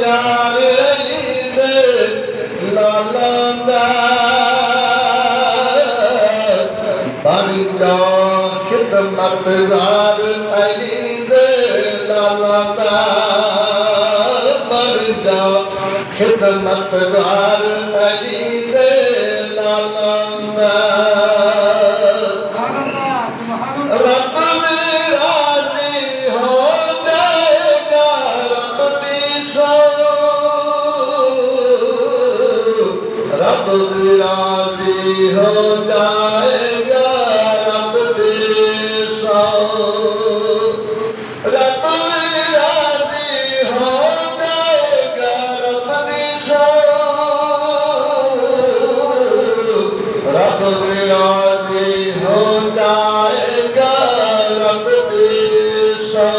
यार अली दे लाला दा बन जा खिदमतगार अली दे लाला दा बन जा खिदमतगार अली दे लाला दा रब भी राजी हो जाएगा रब दी सौ रब भी राजी हो जाएगा रब दी सौ रब भी राजी हो जाएगा रब दी सौ रब भी राजी हो जाएगा रब दी सौ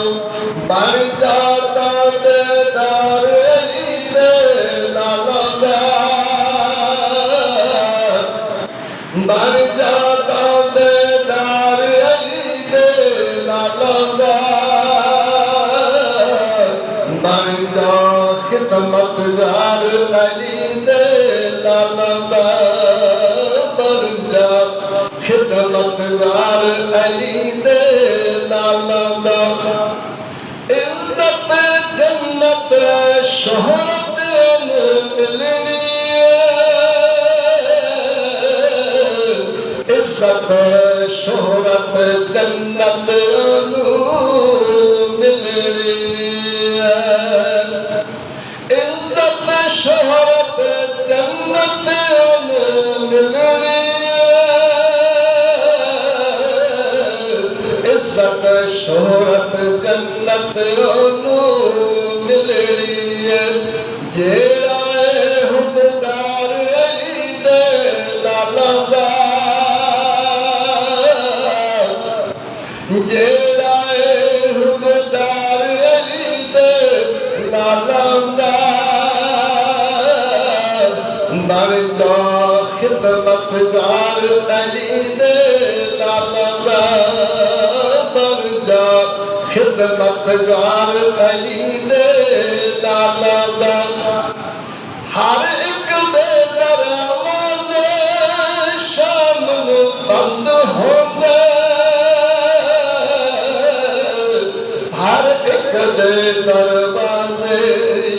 बन जाता देदार अली दे लाला दा बन जाता देदार अली दे लाला दा बन जा खिदमतगार अली दे लाला दा बन जा खिदमतगार अली दे लाला दा इज्जत जन्नत शोहरत मिलनी इज्जत शोहरत जन्नत मिलनी इज्जत शोहरत जन्नत मिलनी इज्जत शोहरत जन्नत मिलनी जेड़ा हुक्मदार अली दे लाला दा जेड़ा हुक्मदार अली दे लाला दा बन जा खिदमतगार अली दे लाला दा बन जा खिदमतगार अली दे लाला दा हर एक दे दरवाजे शाम नूं बंद होंदे हर एक दे दरवाजे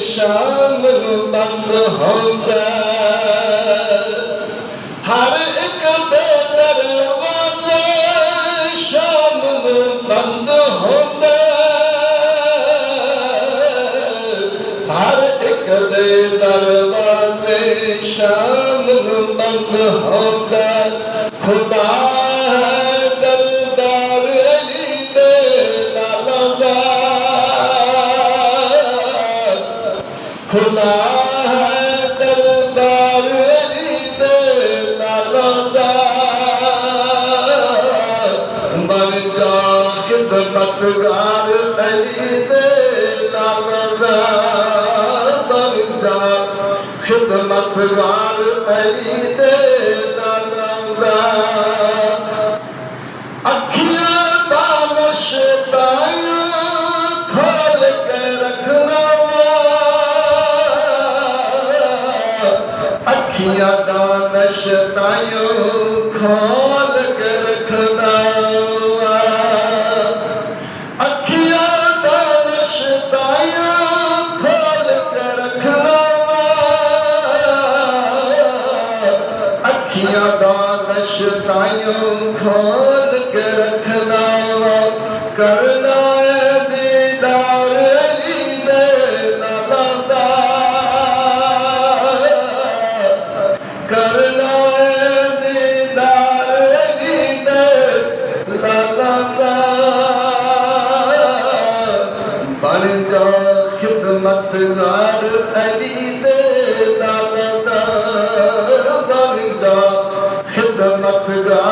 शाम नूं बंद होंदे हर एक दे दरवाजे शाम नूं बंद होंदे हर एक दे दरवाजे शाम नूं बंद होंदे खुदा है दरबार अली दे लाला दा खुदा है दरबार अली दे लाला दा बन जा खिदमतगार अली दे लाला दा बन जा खिदमतगार अली दे लाला दा अखियां दा नशताया खोल के रखना अखियां दा नशताया खोल के रखना अखियां दा नशताया खोल के रखना अखियां दा नशताया खोल के रखना करना है दीदार अली दे लाला दा करना है दीदार अली दे लाला दा बन जा खिदमतगार अली दे लाला दा बन जा खिदमतगार